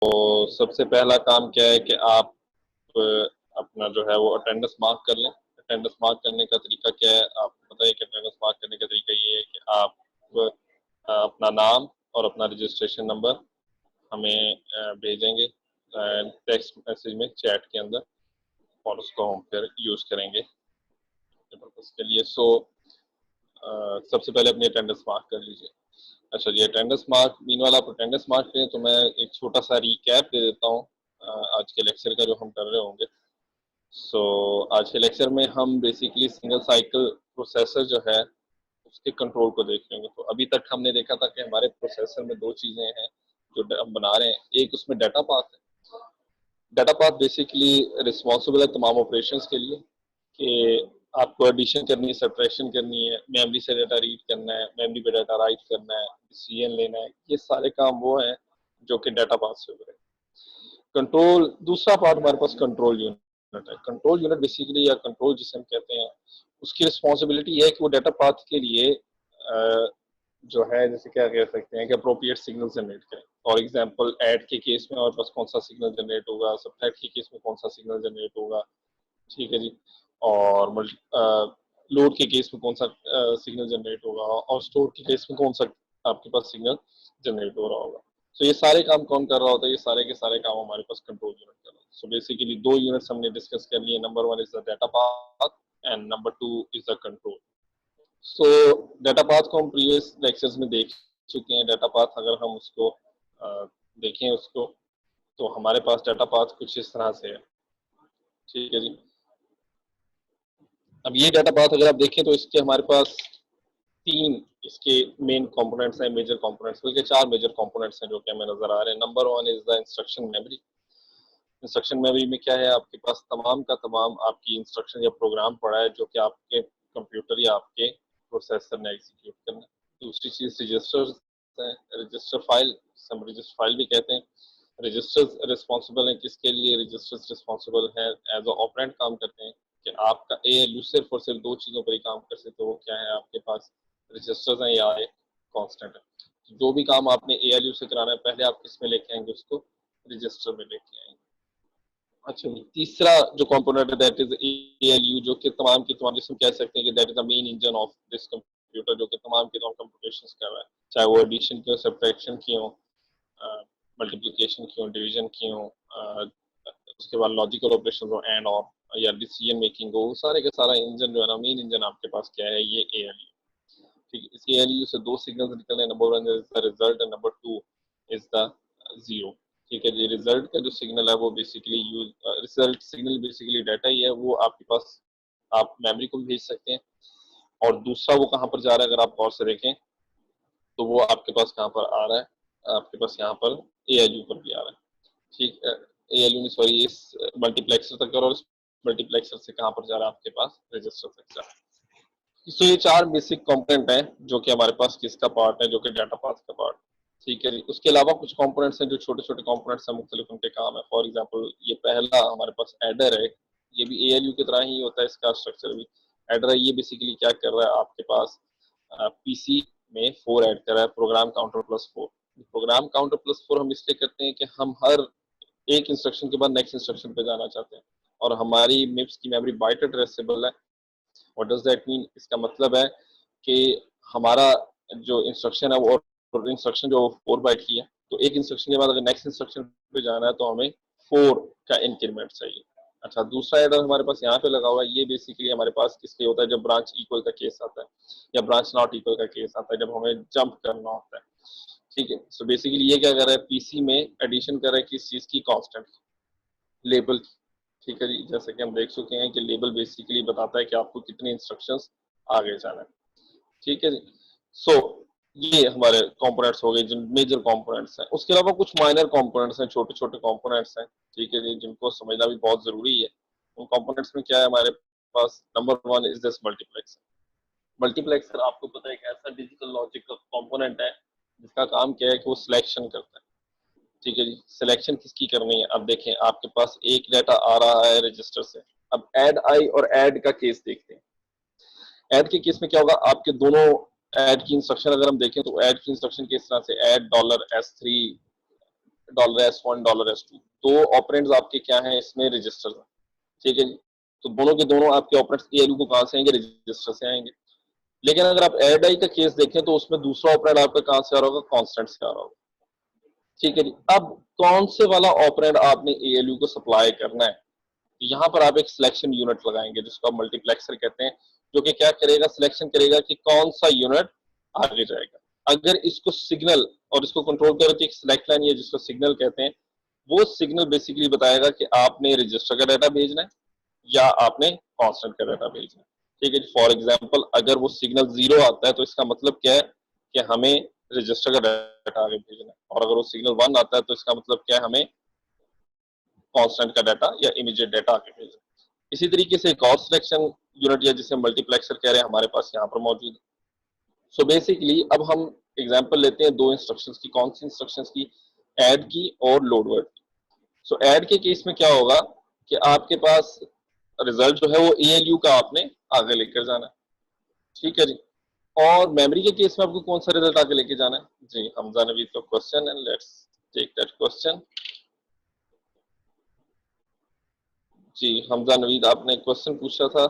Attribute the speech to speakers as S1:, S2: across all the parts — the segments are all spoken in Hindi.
S1: तो सबसे पहला काम क्या है कि आप अ, अपना जो है वो अटेंडेंस मार्क कर लें। अटेंडेंस मार्क करने का तरीका क्या है आपको पता है कि अटेंडेंस मार्क करने का तरीका ये है कि आप अपना नाम और अपना रजिस्ट्रेशन नंबर हमें भेजेंगे टेक्स्ट मैसेज में चैट के अंदर, और उसको हम फिर यूज़ करेंगे पर्पस के लिए। सबसे पहले अपनी अटेंडेंस मार्क कर लीजिए। अच्छा जी, अटेंडेंस मार्क मीनवाइल आप अटेंडेंस मार्क करें तो मैं एक छोटा सा रिकैप दे देता हूँ आज के लेक्चर का जो हम कर रहे होंगे। आज के लेक्चर में हम बेसिकली सिंगल साइकिल प्रोसेसर जो है उसके कंट्रोल को देख लेंगे। तो अभी तक हमने देखा था कि हमारे प्रोसेसर में दो चीज़ें हैं जो हम बना रहे हैं। एक उसमें डाटा पाथ है। डाटा पाथ बेसिकली रिस्पॉन्सिबल है तमाम ऑपरेशंस के लिए कि आपको एडिशन करनी है, सब्ट्रैक्शन करनी है, मेमोरी से डाटा रीड करना है, मेमोरी पे डाटा राइट करना है, डिसीजन लेना है। ये सारे काम वो हैं जो कि डाटा पाथ से हो रहे हैं। कंट्रोल दूसरा पार्ट हमारे पास कंट्रोल यूनिट है। कंट्रोल यूनिट बेसिकली या कंट्रोल जिसे हम कहते हैं उसकी रिस्पॉन्सिबिलिटी है कि वो डाटा पाथ के लिए जो है जैसे क्या कह सकते हैं कि अप्रोप्रिएट सिग्नल जनरेट करें। फॉर एग्जांपल ऐड के केस में हमारे पास कौन सा सिग्नल जनरेट होगा, सब्ट्रैक्ट के केस में कौन सा सिग्नल जनरेट होगा, ठीक है जी, और लोड के केस में कौन सा सिग्नल जनरेट होगा, और स्टोर के केस में कौन सा आपके पास सिग्नल जनरेट हो रहा होगा। तो ये सारे काम कौन कर रहा होता है? ये सारे के सारे काम हमारे पास कंट्रोल यूनिट कर रहा है। सो बेसिकली दो यूनिट्स हमने डिस्कस कर लिए। Number one is the data path and number two is the control. So data path को हम प्रीवियस लेक्चर्स में देख चुके हैं। डाटा पाथ अगर हम उसको देखें उसको, तो हमारे पास डाटा पाथ कुछ इस तरह से है, ठीक है जी। अब ये डाटा पाथ अगर आप देखें तो इसके हमारे पास तीन इसके मेन कंपोनेंट्स हैं, मेजर कंपोनेंट्स, बल्कि चार मेजर कंपोनेंट्स हैं जो कि हमें नजर आ रहे हैं। Number one is the instruction memory. Instruction memory में क्या है? आपके पास तमाम का तमाम आपकी इंस्ट्रक्शन या प्रोग्राम पड़ा है जो कि आपके कंप्यूटर या आपके प्रोसेसर ने एग्जीक्यूट करना है। दूसरी चीज रजिस्टर्स है। रजिस्टर फाइल, हम रजिस्टर फाइल भी कहते हैं। रजिस्टर्स रिस्पॉन्सिबल है किसके लिए? रजिस्टर्स रिस्पॉन्सिबल है एज अ ऑपरेंड काम करते हैं कि आपका एएलयू सिर्फ और सिर्फ दो चीजों पर ही काम कर सकते हो। वो क्या है? आपके पास रजिस्टर्स हैं या एक कांस्टेंट है। जो भी काम आपने एएलयू से कराना है पहले आप किस में लेके आएंगे? उसको रजिस्टर में लेके आएंगे। अच्छा, तीसरा जो कंपोनेंट है दैट इज एएलयू, जो कि तमाम की तमाम जिसमें कह सकते हैं कि that is the main engine of this computer, जो कि तमाम के तमाम कंप्यूटेशंस कर रहा है, चाहे वो एडिशन की हो, सब्ट्रैक्शन की हो, मल्टीप्लिकेशन की हो, डिवीजन की हो, उसके बाद लॉजिकल ऑपरेशन हो, एंड और या डिसीजन मेकिंग हो, सारे का सारा इंजन जो है ना, मेन इंजन आपके पास क्या है? ये एएलयू। ठीक है, इस एएलयू से दो सिग्नल्स निकल रहे हैं। Number one is the result and number two is the zero. ठीक है जी, रिजल्ट का जो सिग्नल है वो basically use result signal basically data ही है। वो आपके पास आप मेमोरी को भी भेज सकते हैं, और दूसरा वो कहाँ पर जा रहा है अगर आप गौर से देखें तो वो आपके पास कहाँ पर आ रहा है? आपके पास यहाँ पर एएलयू पर भी आ रहा है। ठीक है, एएलयू में सॉरी इस मल्टीप्लेक्सर तक, और इस मल्टीप्लेक्सर से कहाँ पर जा रहा है? आपके पास रजिस्टर तक जा रहा है। तो ये चार बेसिक कंपोनेंट हैं जो कि हमारे पास किसका पार्ट है? जो कि डाटा पाथ का पार्ट। ठीक है जी, उसके अलावा कुछ कंपोनेंट्स हैं जो छोटे छोटे कंपोनेंट्स हैं, मुख्तलिफ उनके काम है। फॉर एग्जांपल ये पहला हमारे पास एडर है। ये भी एएलयू की तरह ही होता है, इसका स्ट्रक्चर भी एडर है। ये बेसिकली क्या कर रहा है? आपके पास पीसी में 4 ऐड कर रहा है, program counter plus 4। Program counter plus 4 हम इसलिए करते हैं कि हम हर एक इंस्ट्रक्शन के बाद नेक्स्ट इंस्ट्रक्शन पे जाना चाहते हैं, और हमारी मिप्स की मेमोरी बाइट एड्रेसेबल है। What does that mean? इसका मतलब है कि हमारा जो इंस्ट्रक्शन है वो इंस्ट्रक्शन जो 4 बाइट की है, तो एक इंस्ट्रक्शन के बाद अगर नेक्स्ट इंस्ट्रक्शन पे जाना है तो हमें 4 का इंक्रीमेंट चाहिए। अच्छा, दूसरा एडर हमारे पास यहाँ पे लगा हुआ है। ये बेसिकली हमारे पास किसके होता है? जब ब्रांच इक्वल का केस आता है या ब्रांच नॉट इक्वल का केस आता है, जब हमें जंप करना होता है। ठीक है, सो बेसिकली ये क्या कर रहा है? पीसी में एडिशन कर रहा है किस चीज की? Constant label. ठीक है जी, जैसे कि हम देख चुके हैं कि लेबल बेसिकली बताता है कि आपको कितने इंस्ट्रक्शंस आगे जाना है। ठीक है जी। सो ये हमारे कंपोनेंट्स हो गए जिन मेजर कंपोनेंट्स हैं। उसके अलावा कुछ माइनर कंपोनेंट्स हैं, छोटे छोटे कंपोनेंट्स हैं, ठीक है जी, जिनको समझना भी बहुत जरूरी है। उन कंपोनेंट्स में क्या है हमारे पास? Number one is this multiplexer. Multiplexer आपको पता है एक ऐसा डिजिटल लॉजिक का कंपोनेंट है जिसका काम क्या है कि वो सिलेक्शन करता है। ठीक है जी, सिलेक्शन किसकी करनी है? अब देखें, आपके पास एक डाटा आ रहा है रजिस्टर से। अब ऐड आई और ऐड का केस देखते हैं। ऐड के केस में क्या होगा? आपके दोनों ऐड की इंस्ट्रक्शन अगर हम देखें तो ऐड की इंस्ट्रक्शन के इस तरह से ऐड $S3 $S1 $S2 दो ऑपरेंड्स आपके क्या हैं इसमें रजिस्टर हैं, ठीक है जी। तो दोनों के दोनों आपके ऑपरेंड्स ALU को कहां से आएंगे, रजिस्टर से आएंगे। लेकिन अगर आप ऐड आई का केस देखें तो उसमें दूसरा ऑपरेंड आपका कहां से आ रहा होगा, कांस्टेंट से आ रहा होगा, ठीक है जी। अब कौन से वाला ऑपरेंड आपने ALU को सप्लाई करना है, तो यहाँ पर आप एक सिलेक्शन यूनिट लगाएंगे जिसको आप मल्टीप्लेक्सर कहते हैं, जो कि क्या करेगा, सिलेक्शन करेगा कि कौन सा यूनिट आगे जाएगा। अगर इसको सिग्नल और इसको कंट्रोल करके एक सिलेक्ट लाइन है जिसको सिग्नल कहते हैं, वो सिग्नल बेसिकली बताएगा कि आपने रजिस्टर का डाटा भेजना है या आपने कांस्टेंट का डाटा भेजना है, ठीक है जी। फॉर एग्जांपल अगर वो सिग्नल 0 आता है तो इसका मतलब क्या है कि हमें रजिस्टर का डाटा आगे भेजना है, और अगर वो सिग्नल 1 आता है तो इसका मतलब क्या है, हमें कांस्टेंट का डाटा या इमीडिएट डाटा आगे भेजना है। इसी तरीके से एक और सिलेक्शन यूनिट या जिसे मल्टीप्लेक्सर कह रहे हैं हमारे पास यहाँ पर मौजूद है। सो बेसिकली अब हम एग्जांपल लेते हैं दो इंस्ट्रक्शंस की, कौन सी इंस्ट्रक्शंस की, ऐड की और लोड वर्ड की। सो ऐड के केस में क्या होगा कि आपके पास रिजल्ट जो है वो ALU का आपने आगे लेकर जाना है, ठीक है जी। और मेमोरी के केस में आपको कौन सा रिजल्ट आगे लेके जाना है, जी हमजा नवीद का क्वेश्चन है, लेट्स टेक दैट क्वेश्चन। जी हमजा नवीद आपने क्वेश्चन पूछा था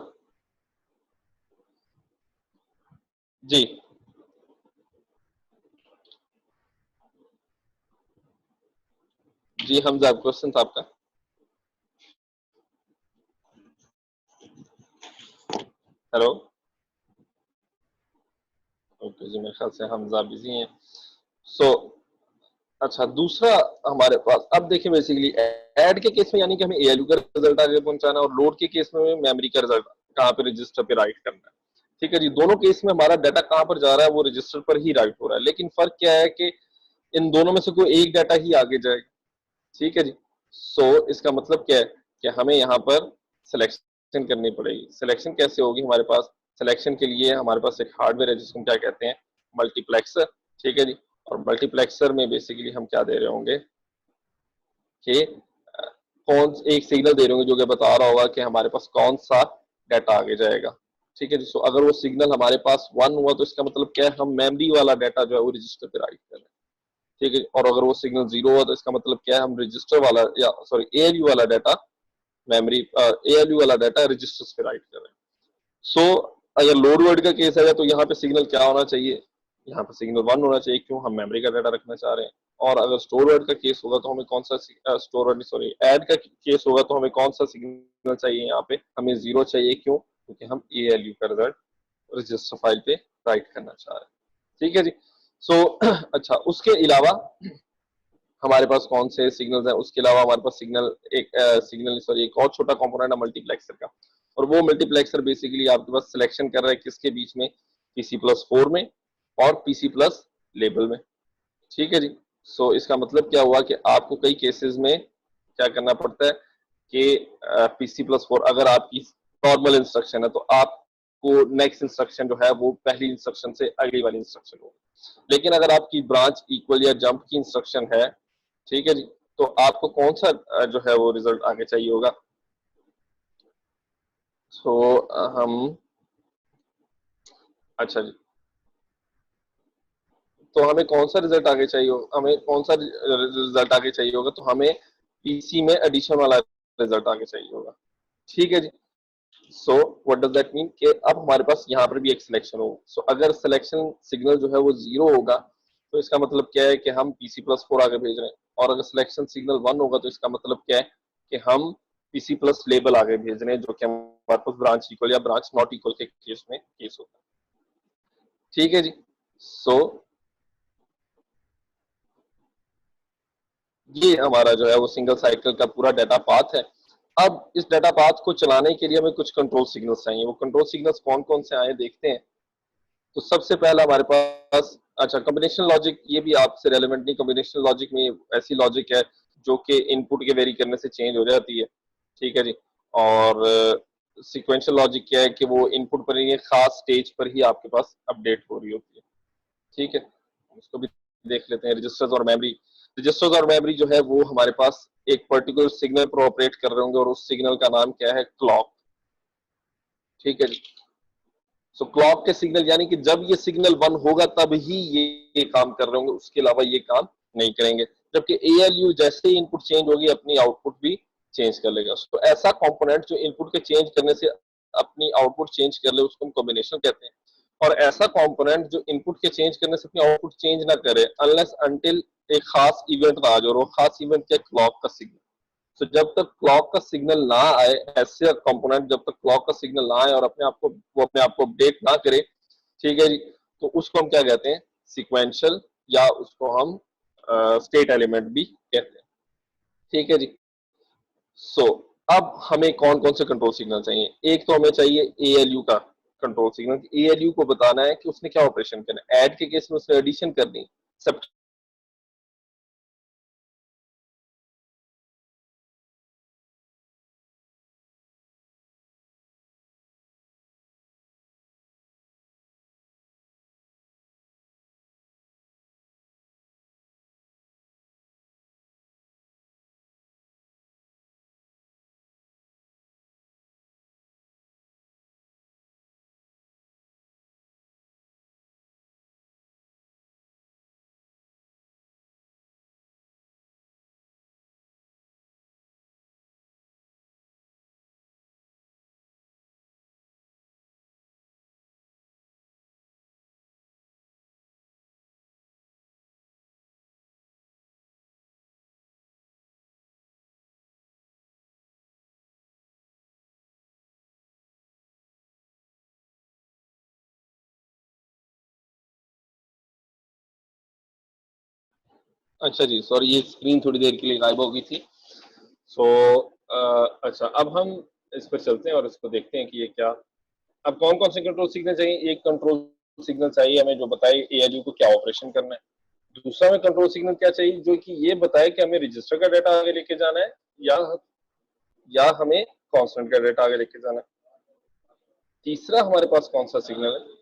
S1: जी। जी हमजा क्वेश्चन था आपका। हेलो, ओके जी, मेरे ख्याल से हमजा बिजी हैं। सो अच्छा, दूसरा हमारे पास अब देखिए बेसिकली ऐड के केस में यानी कि हमें ALU का रिजल्ट आगे पहुंचाना है, और लोड के केस में मेमोरी का रिजल्ट कहाँ पे रजिस्टर पे राइट करना है, ठीक है जी। दोनों केस में हमारा डाटा कहाँ पर जा रहा है, वो रजिस्टर पर ही राइट हो रहा है, लेकिन फर्क क्या है कि इन दोनों में से कोई एक डाटा ही आगे जाएगा, ठीक है जी। सो इसका मतलब क्या है कि हमें यहाँ पर सिलेक्शन करनी पड़ेगी। सिलेक्शन कैसे होगी, हमारे पास सिलेक्शन के लिए हमारे पास एक हार्डवेयर है जिसको हम क्या कहते हैं, मल्टीप्लेक्सर, ठीक है जी। और मल्टीप्लेक्सर में बेसिकली हम क्या दे रहे होंगे कि कौन एक सिग्नल दे रहे होंगे जो कि बता रहा होगा कि हमारे पास कौन सा डाटा आगे जाएगा, ठीक है जी। सो अगर वो सिग्नल हमारे पास 1 हुआ तो इसका मतलब क्या है, हम मेमोरी वाला डाटा जो है वो रजिस्टर पे राइट कर रहे हैं, ठीक है। और अगर वो सिग्नल 0 हुआ तो इसका मतलब क्या है, हम रजिस्टर वाला या सॉरी ALU वाला डाटा मेमोरी ALU वाला डाटा रजिस्टर्स पे राइट कर रहे हैं। सो अगर लोड वर्ड का केस है तो यहाँ पे सिग्नल क्या होना चाहिए, यहाँ पे सिग्नल 1 होना चाहिए, क्यों, हम मेमोरी का डाटा रखना चाह रहे हैं। और अगर स्टोर वर्ड का केस होगा तो हमें कौन सा स्टोर वर्ड सॉरी ऐड का केस होगा तो हमें कौन सा सिग्नल चाहिए, यहाँ पे हमें 0 चाहिए, क्यों, क्योंकि हम ALU का रिजल्ट रजिस्टर फाइल पे राइट करना चाह रहे हैं, ठीक है जी। सो अच्छा, उसके अलावा हमारे पास कौन से सिग्नल्स हैं, उसके अलावा हमारे पास सिग्नल सॉरी एक और छोटा कंपोनेंट है मल्टीप्लेक्सर का, और वो मल्टीप्लेक्सर बेसिकली आपके पास सिलेक्शन कर रहा है किसके बीच में, PC+4 में और PC+ लेबल में, ठीक है जी। सो इसका मतलब क्या हुआ कि आपको कई केसेस में क्या करना पड़ता है कि PC+4 अगर आपकी नॉर्मल इंस्ट्रक्शन है तो आपको नेक्स्ट इंस्ट्रक्शन जो है वो पहली इंस्ट्रक्शन से अगली वाली इंस्ट्रक्शन होगी। लेकिन अगर आपकी ब्रांच इक्वल या जंप की इंस्ट्रक्शन है, ठीक है जी, तो आपको कौन सा जो है वो रिजल्ट आगे चाहिए होगा। सो हम अच्छा जी, तो हमें कौन सा रिजल्ट आगे चाहिए होगा, हमें कौन सा रिजल्ट आगे चाहिए होगा, तो हमें PC में एडिशन वाला रिजल्ट आगे चाहिए होगा, ठीक है जी। So what does that mean कि अब हमारे पास यहाँ पर भी एक सिलेक्शन होगा। सो अगर सिलेक्शन सिग्नल जो है वो 0 होगा तो इसका मतलब क्या है कि हम PC+4 आगे भेज रहे हैं, और अगर सिलेक्शन सिग्नल 1 होगा तो इसका मतलब क्या है कि हम PC+ लेबल आगे भेज रहे हैं, जो कि हमारे पास ब्रांच इक्वल या ब्रांच नॉट इक्वल के केस में केस होगा, ठीक है जी। सो ये हमारा जो है वो सिंगल साइकिल का पूरा डाटा पाथ है। अब इस डाटा पाथ को चलाने के लिए हमें कुछ कंट्रोल सिग्नल्स चाहिए, वो कंट्रोल सिग्नल्स कौन कौन से आए देखते हैं। तो सबसे पहला हमारे पास अच्छा, कॉम्बिनेशन लॉजिक, ये भी आपसे रेलेवेंट नहीं, कॉम्बिनेशन लॉजिक में ऐसी लॉजिक है जो कि इनपुट के वेरी करने से चेंज हो जाती है, ठीक है जी। और सीक्वेंशियल लॉजिक क्या है कि वो इनपुट पर ही खास स्टेज पर ही आपके पास अपडेट हो रही होती है, ठीक है। उसको भी देख लेते हैं। रजिस्टर्स और मेमोरी, रजिस्टर्स और मेमोरी जो है वो हमारे पास एक पर्टिकुलर सिग्नल पर ऑपरेट कर रहे होंगे, और उस सिग्नल का नाम क्या है, क्लॉक, ठीक है जी। सो क्लॉक के सिग्नल यानी कि जब ये सिग्नल 1 होगा तब ही ये काम कर रहे होंगे, उसके अलावा ये काम नहीं करेंगे। जबकि ALU जैसे ही इनपुट चेंज होगी अपनी आउटपुट भी चेंज कर लेगा। तो ऐसा कंपोनेंट जो इनपुट के चेंज करने से अपनी आउटपुट चेंज कर ले उसको हम कॉम्बिनेशन कहते हैं। और ऐसा कंपोनेंट जो इनपुट के चेंज करने से अपनी आउटपुट चेंज ना करे अनलेस अनटिल एक खास इवेंट ना आ जाए, और वो खास इवेंट क्या, क्लॉक का सिग्नल। तो जब तक क्लॉक का सिग्नल ना आए, ऐसे कंपोनेंट जब तक क्लॉक का सिग्नल ना आए और अपने आप को अपडेट ना करे, ठीक है जी, तो उसको हम क्या कहते हैं, सीक्वेंशियल, या उसको हम स्टेट एलिमेंट भी कहते हैं। ठीक है जी। सो अब हमें कौन कौन से कंट्रोल सिग्नल चाहिए? एक तो हमें चाहिए ALU का कंट्रोल सिग्नल। ALU को बताना है कि उसने क्या ऑपरेशन करना है। ऐड के केस में उसने एडिशन करनी, सब। अच्छा जी, सॉरी, ये स्क्रीन थोड़ी देर के लिए गायब हो गई थी। सो अच्छा, अब हम इस पर चलते हैं और इसको देखते हैं कि ये क्या। अब कौन कौन से कंट्रोल सिग्नल चाहिए? एक कंट्रोल सिग्नल चाहिए हमें जो बताए ALU को क्या ऑपरेशन करना है। दूसरा हमें कंट्रोल सिग्नल क्या चाहिए, जो कि ये बताए कि हमें रजिस्टर का डाटा आगे लेके जाना है या हमें कांस्टेंट का डाटा आगे लेके जाना है। तीसरा हमारे पास कौन सा सिग्नल है?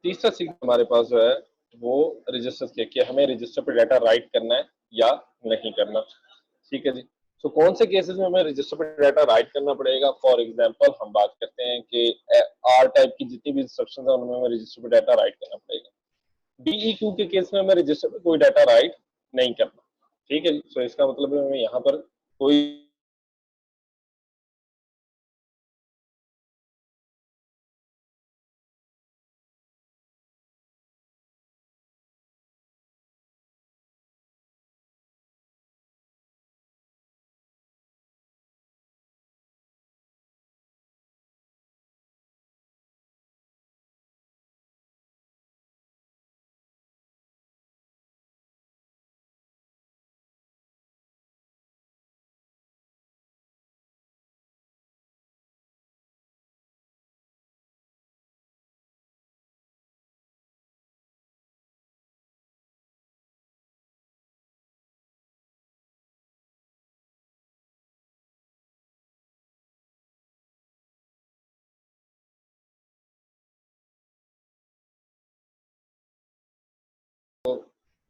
S1: तीसरा सिग्नल हमारे पास जो है वो रजिस्टर के, कि हमें रजिस्टर पे डाटा राइट करना है या नहीं करना। ठीक है जी। तो कौन से केसेस में हमें रजिस्टर पे डाटा राइट करना पड़ेगा? फॉर एग्जांपल हम बात करते हैं कि आर टाइप की जितनी भी इंस्ट्रक्शंस है उनमें हमें रजिस्टर पे डाटा राइट करना पड़ेगा। DEQ के केस में हमें रजिस्टर पे कोई डाटा राइट नहीं करना। ठीक है जी। तो इसका मतलब है हमें यहाँ पर कोई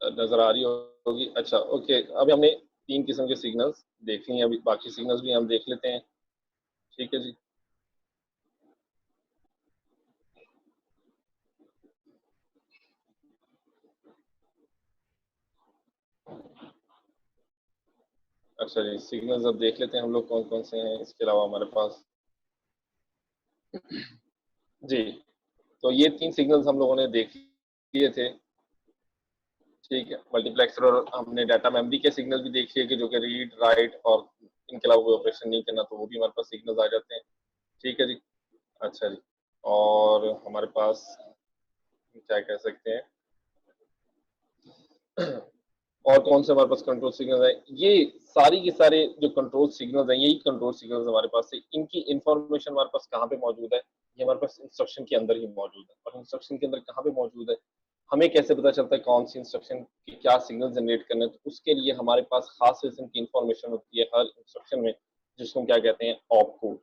S1: नजर आ रही होगी। अच्छा, ओके, अब हमने तीन किस्म के सिग्नल्स देख लिए, अभी बाकी सिग्नल्स भी हम देख लेते हैं। ठीक है जी। अच्छा जी, सिग्नल्स अब देख लेते हैं हम लोग कौन कौन से हैं इसके अलावा हमारे पास। जी, तो ये तीन सिग्नल्स हम लोगों ने देख लिए थे। ठीक है, मल्टीप्लेक्सर, और हमने डाटा मेमोरी के सिग्नल भी देख लिए कि जो कि रीड राइट और इनके अलावा कोई ऑपरेशन नहीं करना, तो वो भी हमारे पास सिग्नल्स आ जाते हैं। ठीक है जी। अच्छा जी। और हमारे पास क्या कह सकते हैं और कौन से हमारे पास कंट्रोल सिग्नल है? ये सारी के सारे जो कंट्रोल सिग्नल्स हैं, यही कंट्रोल सिग्नल्स हमारे पास है। इनकी इंफॉर्मेशन हमारे पास कहाँ पे मौजूद है? ये हमारे पास इंस्ट्रक्शन के अंदर ही मौजूद है। और इंस्ट्रक्शन के अंदर कहाँ पे मौजूद है, हमें कैसे पता चलता है कौन सी इंस्ट्रक्शन की क्या सिग्नल जनरेट करना है? तो उसके लिए हमारे पास खास किस्म की इंफॉर्मेशन होती है हर इंस्ट्रक्शन में, जिसको हम क्या कहते हैं, ऑप कोड।